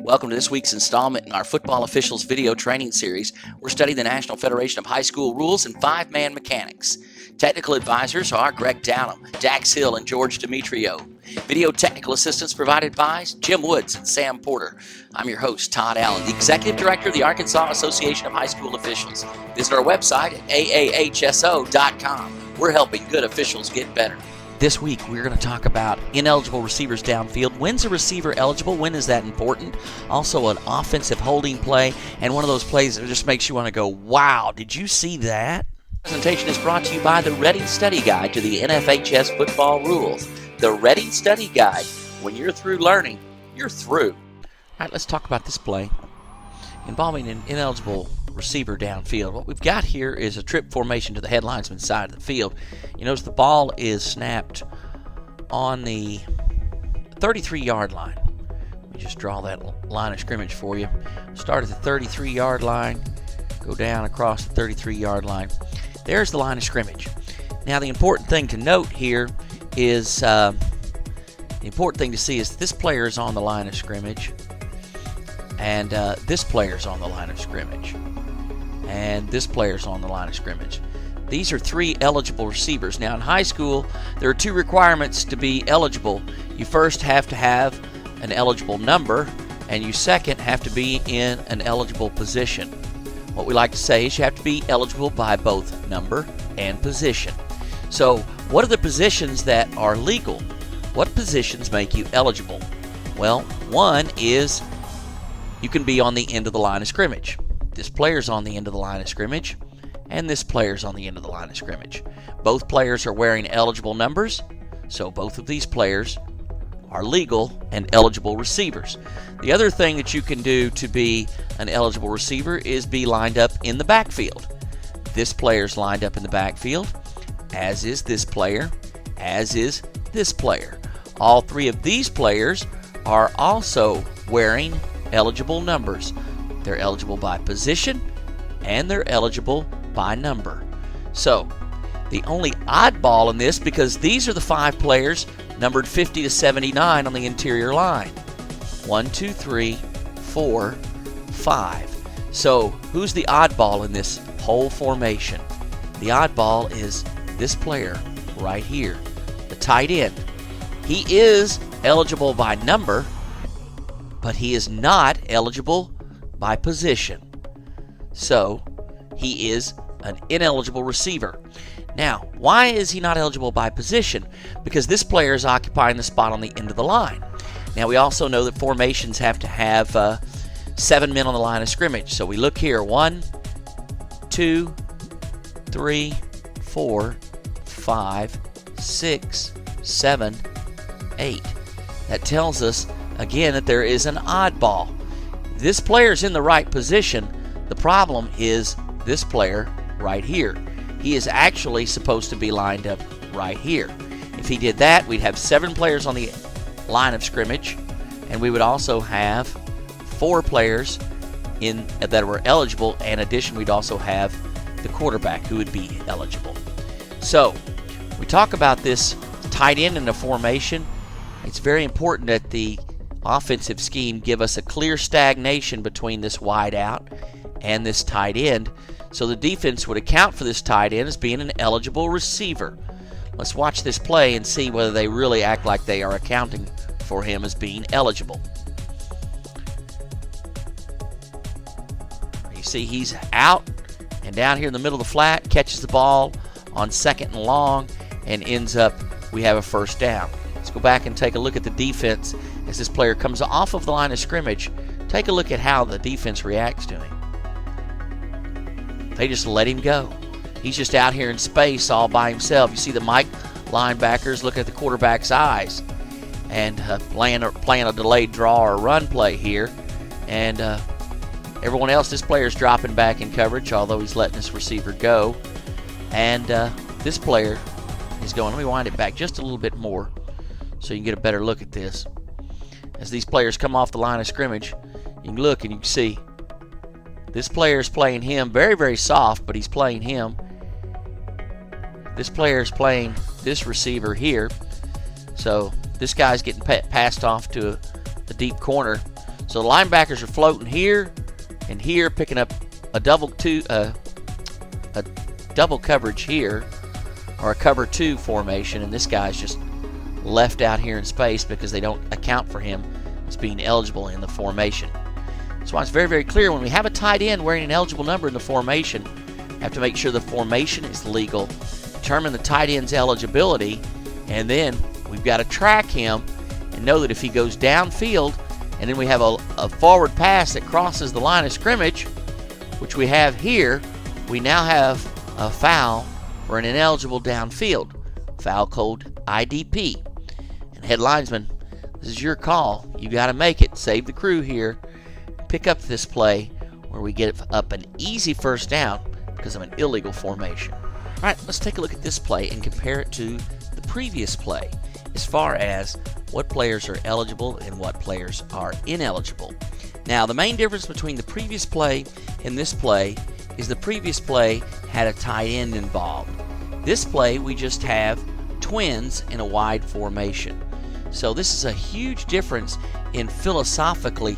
Welcome to this week's installment in our Football Officials video training series. We're studying the National Federation of High School Rules and five-man mechanics. Technical advisors are Greg Downham, Dax Hill, and George Demetrio. Video technical assistance provided by Jim Woods and Sam Porter. I'm your host, Todd Allen, the Executive Director of the Arkansas Association of High School Officials. Visit our website at aahso.com. We're helping good officials get better. This week, we're going to talk about ineligible receivers downfield. When's a receiver eligible? When is that important? Also, an offensive holding play, and one of those plays that just makes you want to go, wow, did you see that? This presentation is brought to you by the Reading Study Guide to the NFHS football rules. The Reading Study Guide. When you're through learning, you're through. All right, let's talk about this play involving an ineligible receiver downfield. What we've got here is a trip formation to the head linesman side of the field. You notice the ball is snapped on the 33-yard line. Let me just draw that line of scrimmage for you. Start at the 33-yard line, go down across the 33-yard line. There's the line of scrimmage. Now, the important thing to note here is, the important thing to see is that this player is on the line of scrimmage, and this player's on the line of scrimmage, and this player's on the line of scrimmage. These are three eligible receivers. Now, in high school, there are two requirements to be eligible. You first have to have an eligible number, and you second have to be in an eligible position. What we like to say is you have to be eligible by both number and position. So, what are the positions that are legal? What positions make you eligible? Well, one is you can be on the end of the line of scrimmage. This player's on the end of the line of scrimmage, and this player's on the end of the line of scrimmage. Both players are wearing eligible numbers, so both of these players are legal and eligible receivers. The other thing that you can do to be an eligible receiver is be lined up in the backfield. This player's lined up in the backfield, as is this player, as is this player. All three of these players are also wearing eligible numbers. They're eligible by position, and they're eligible by number. So, the only oddball in this, because these are the five players numbered 50 to 79 on the interior line. 1, 2, 3, 4, 5. So, who's the oddball in this whole formation? The oddball is this player right here, the tight end. He is eligible by number, but he is not eligible by position. So, he is an ineligible receiver. Now, why is he not eligible by position? Because this player is occupying the spot on the end of the line. Now, we also know that formations have to have 7 men on the line of scrimmage. So we look here, 1, 2, 3, 4, 5, 6, 7, 8. That tells us, again, that there is an oddball. This player's in the right position. The problem is this player right here. He is actually supposed to be lined up right here. If he did that, we'd have 7 players on the line of scrimmage, and we would also have 4 players that were eligible. In addition, we'd also have the quarterback who would be eligible. So, we talk about this tight end in the formation. It's very important that the offensive scheme give us a clear stagnation between this wide out and this tight end, so the defense would account for this tight end as being an eligible receiver. Let's watch this play and see whether they really act like they are accounting for him as being eligible. You see he's out and down here in the middle of the flat, catches the ball on 2nd and long, and ends up, we have a first down. Let's go back and take a look at the defense as this player comes off of the line of scrimmage. Take a look at how the defense reacts to him. They just let him go. He's just out here in space all by himself. You see the Mike linebackers looking at the quarterback's eyes and playing a delayed draw or run play here. And everyone else, this player's dropping back in coverage, although he's letting this receiver go. And this player is going, let me wind it back just a little bit more so you can get a better look at this. As these players come off the line of scrimmage, you can look and you can see this player is playing him very, very soft, but he's playing him. This player is playing this receiver here. So this guy's getting passed off to the deep corner. So the linebackers are floating here and here, picking up a double coverage here, or a cover 2 formation, and this guy's just left out here in space because they don't account for him as being eligible in the formation. That's why it's very, very clear when we have a tight end wearing an eligible number in the formation, we have to make sure the formation is legal, determine the tight end's eligibility, and then we've got to track him and know that if he goes downfield and then we have a forward pass that crosses the line of scrimmage, which we have here, we now have a foul for an ineligible downfield, foul code IDP. And head linesman, this is your call. You got to make it. Save the crew here. Pick up this play where we get up an easy first down because of an illegal formation. All right, let's take a look at this play and compare it to the previous play as far as what players are eligible and what players are ineligible. Now, the main difference between the previous play and this play is the previous play had a tight end involved. This play, we just have twins in a wide formation. So this is a huge difference in philosophically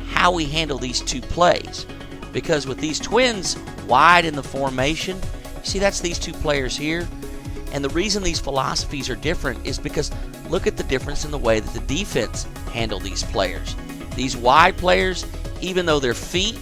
how we handle these two plays. Because with these twins wide in the formation, you see that's these two players here. And the reason these philosophies are different is because look at the difference in the way that the defense handle these players. These wide players, even though their feet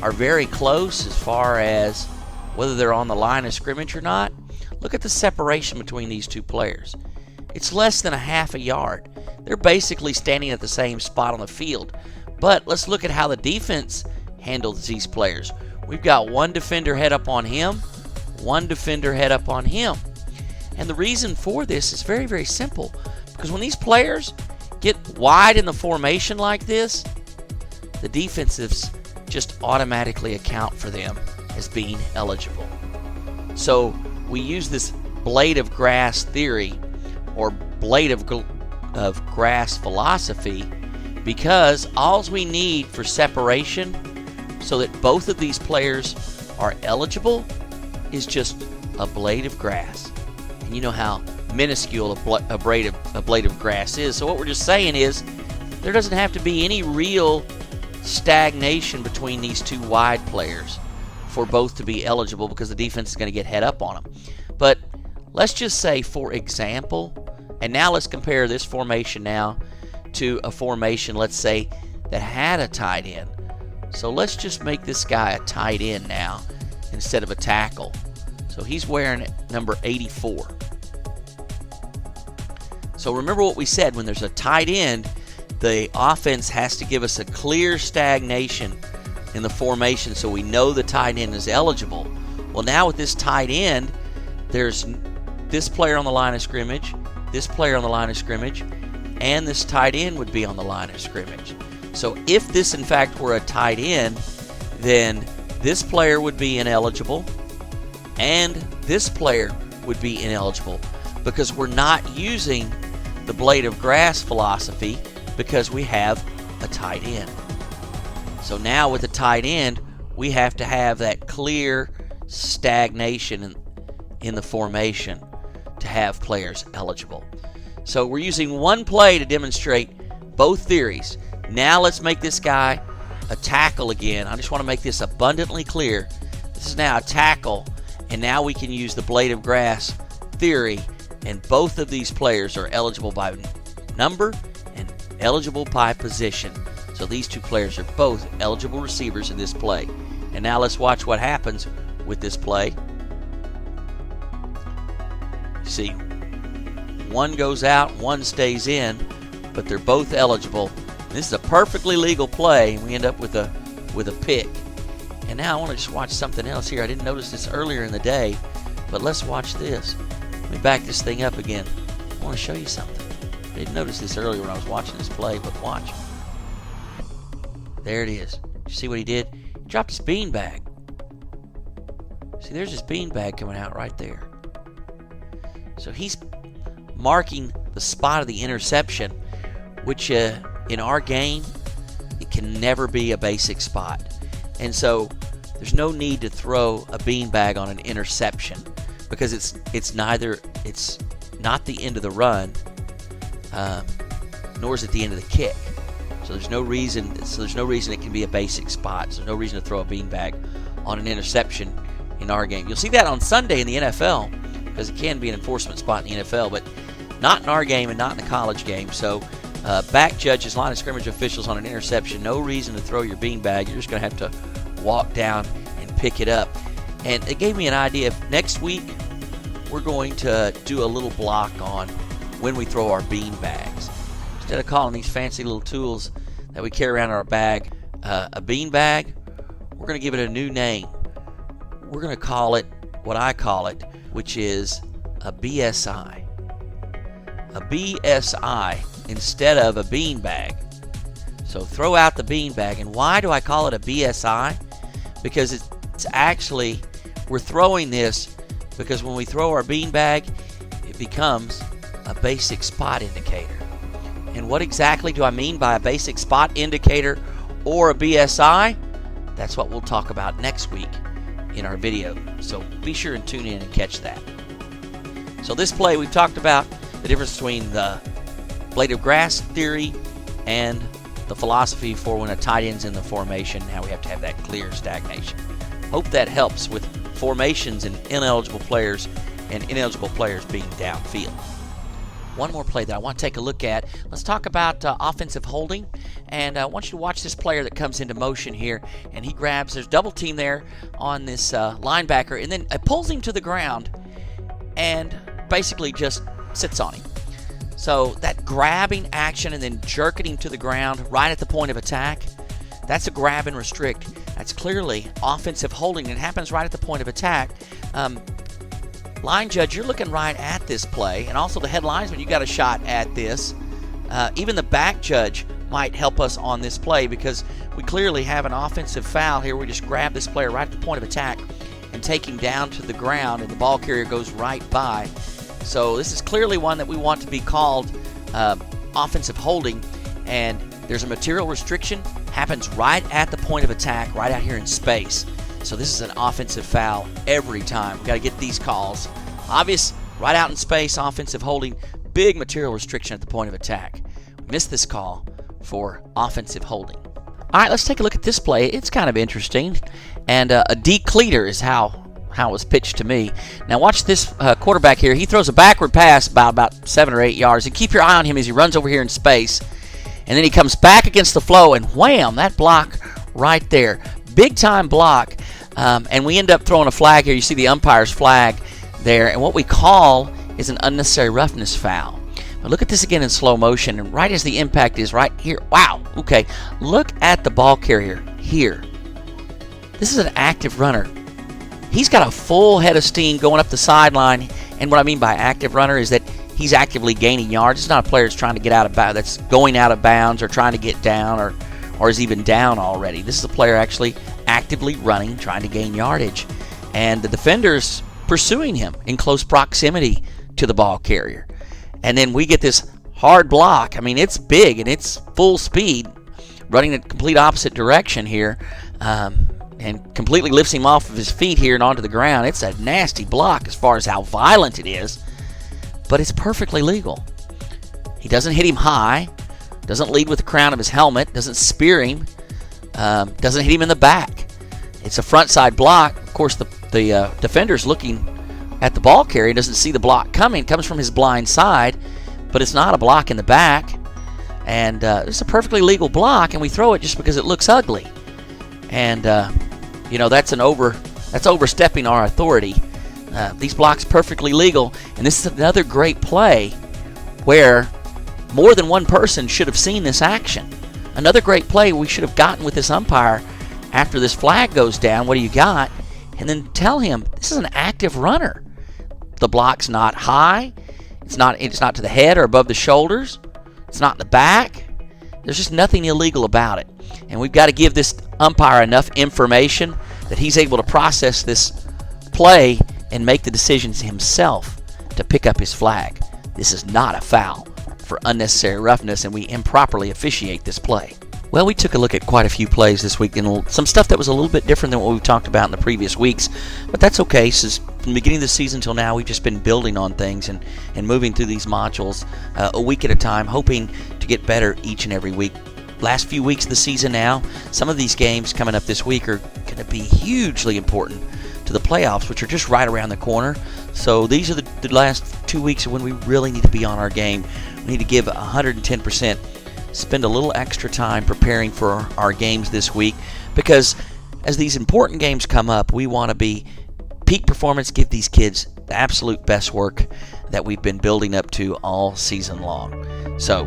are very close as far as whether they're on the line of scrimmage or not, look at the separation between these two players. It's less than a half a yard. They're basically standing at the same spot on the field. But let's look at how the defense handles these players. We've got one defender head up on him, one defender head up on him. And the reason for this is very, very simple. Because when these players get wide in the formation like this, the defensives just automatically account for them as being eligible. So we use this blade of grass theory or blade of grass philosophy because all we need for separation so that both of these players are eligible is just a blade of grass. And you know how minuscule a blade of grass is. So what we're just saying is there doesn't have to be any real stagnation between these two wide players for both to be eligible because the defense is going to get head up on them. But let's just say, for example, and now let's compare this formation now to a formation, let's say, that had a tight end. So let's just make this guy a tight end now instead of a tackle. So he's wearing number 84. So remember what we said, when there's a tight end, the offense has to give us a clear stagnation in the formation so we know the tight end is eligible. Well, now with this tight end, there's this player on the line of scrimmage, this player on the line of scrimmage, and this tight end would be on the line of scrimmage. So if this in fact were a tight end, then this player would be ineligible and this player would be ineligible because we're not using the blade of grass philosophy because we have a tight end. So now with a tight end, we have to have that clear stagnation in the formation to have players eligible. So we're using one play to demonstrate both theories. Now let's make this guy a tackle again. I just want to make this abundantly clear. This is now a tackle, and now we can use the blade of grass theory, and both of these players are eligible by number and eligible by position. So these two players are both eligible receivers in this play. And now let's watch what happens with this play. See, one goes out, one stays in, but they're both eligible. This is a perfectly legal play, and we end up with a pick. And now I want to just watch something else here. I didn't notice this earlier in the day, but let's watch this. Let me back this thing up again. I want to show you something. I didn't notice this earlier when I was watching this play, but watch. There it is. You see what he did? He dropped his beanbag. See, there's his beanbag coming out right there. So he's marking the spot of the interception, which in our game, it can never be a basic spot. And so there's no need to throw a beanbag on an interception because it's not the end of the run, nor is it the end of the kick. So So there's no reason it can be a basic spot. So there's no reason to throw a beanbag on an interception in our game. You'll see that on Sunday in the NFL because it can be an enforcement spot in the NFL, but not in our game and not in the college game. So back judges, line of scrimmage officials on an interception, no reason to throw your beanbag. You're just going to have to walk down and pick it up. And it gave me an idea. If next week we're going to do a little block on when we throw our beanbags. Instead of calling these fancy little tools that we carry around in our bag a beanbag, we're going to give it a new name. We're going to call it what I call it, which is a BSI. A BSI instead of a beanbag. So throw out the beanbag. And why do I call it a BSI? Because it's actually, we're throwing this because when we throw our beanbag, it becomes a basic spot indicator. And what exactly do I mean by a basic spot indicator or a BSI? That's what we'll talk about next week in our video. So be sure and tune in and catch that. So this play, we've talked about the difference between the blade of grass theory and the philosophy for when a tight end's in the formation, how we have to have that clear stagnation. Hope that helps with formations and ineligible players being downfield. One more play that I want to take a look at. Let's talk about offensive holding. And I want you to watch this player that comes into motion here. And he grabs, there's double team there on this linebacker. And then pulls him to the ground and basically just sits on him. So that grabbing action and then jerking him to the ground right at the point of attack, that's a grab and restrict. That's clearly offensive holding. It happens right at the point of attack. Line judge, you're looking right at this play, and also the head linesman, you got a shot at this. Even the back judge might help us on this play because we clearly have an offensive foul here. We just grab this player right at the point of attack and take him down to the ground, and the ball carrier goes right by. So this is clearly one that we want to be called offensive holding, and there's a material restriction, happens right at the point of attack, right out here in space. So this is an offensive foul every time. We've got to get these calls. Obvious, right out in space, offensive holding, big material restriction at the point of attack. We missed this call for offensive holding. All right, let's take a look at this play. It's kind of interesting. And a decleater is how it was pitched to me. Now watch this quarterback here. He throws a backward pass about 7 or 8 yards. And keep your eye on him as he runs over here in space. And then he comes back against the flow, and wham, that block right there. Big time block. And we end up throwing a flag here. You see the umpire's flag there. And what we call is an unnecessary roughness foul. But look at this again in slow motion. And right as the impact is right here. Wow. Okay. Look at the ball carrier here. This is an active runner. He's got a full head of steam going up the sideline. And what I mean by active runner is that he's actively gaining yards. It's not a player that's trying to get out of bounds, that's going out of bounds or trying to get down or is even down already. This is a player actually actively running, trying to gain yardage. And the defender's pursuing him in close proximity to the ball carrier. And then we get this hard block. I mean, it's big and it's full speed, running in the complete opposite direction here, and completely lifts him off of his feet here and onto the ground. It's a nasty block as far as how violent it is, but it's perfectly legal. He doesn't hit him high, doesn't lead with the crown of his helmet, doesn't spear him, doesn't hit him in the back. It's a front side block. Of course, the defender's looking at the ball carrier, doesn't see the block coming, comes from his blind side, but it's not a block in the back. And it's a perfectly legal block, and we throw it just because it looks ugly. And that's overstepping our authority. These blocks perfectly legal, and this is another great play where more than one person should have seen this action. Another great play we should have gotten with this umpire after this flag goes down. What do you got? And then tell him this is an active runner. The block's not high. It's not to the head or above the shoulders. It's not in the back. There's just nothing illegal about it. And we've got to give this umpire enough information that he's able to process this play and make the decisions himself to pick up his flag. This is not a foul for unnecessary roughness, and we improperly officiate this play. Well, we took a look at quite a few plays this week, and some stuff that was a little bit different than what we've talked about in the previous weeks, but that's okay. Since from the beginning of the season until now, we've just been building on things and moving through these modules a week at a time, hoping to get better each and every week. last few weeks of the season now. Some of these games coming up this week are going to be hugely important to the playoffs, which are just right around the corner. So these are the last 2 weeks when we really need to be on our game. We need to give 110%, spend a little extra time preparing for our games this week, because as these important games come up, we want to be peak performance, give these kids the absolute best work that we've been building up to all season long. So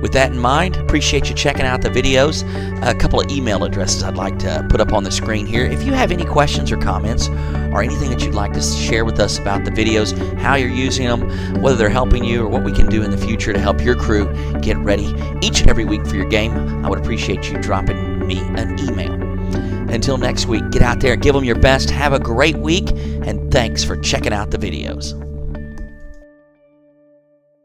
with that in mind, appreciate you checking out the videos. A couple of email addresses I'd like to put up on the screen here. If you have any questions or comments or anything that you'd like to share with us about the videos, how you're using them, whether they're helping you or what we can do in the future to help your crew get ready each and every week for your game, I would appreciate you dropping me an email. Until next week, get out there, give them your best, have a great week, and thanks for checking out the videos.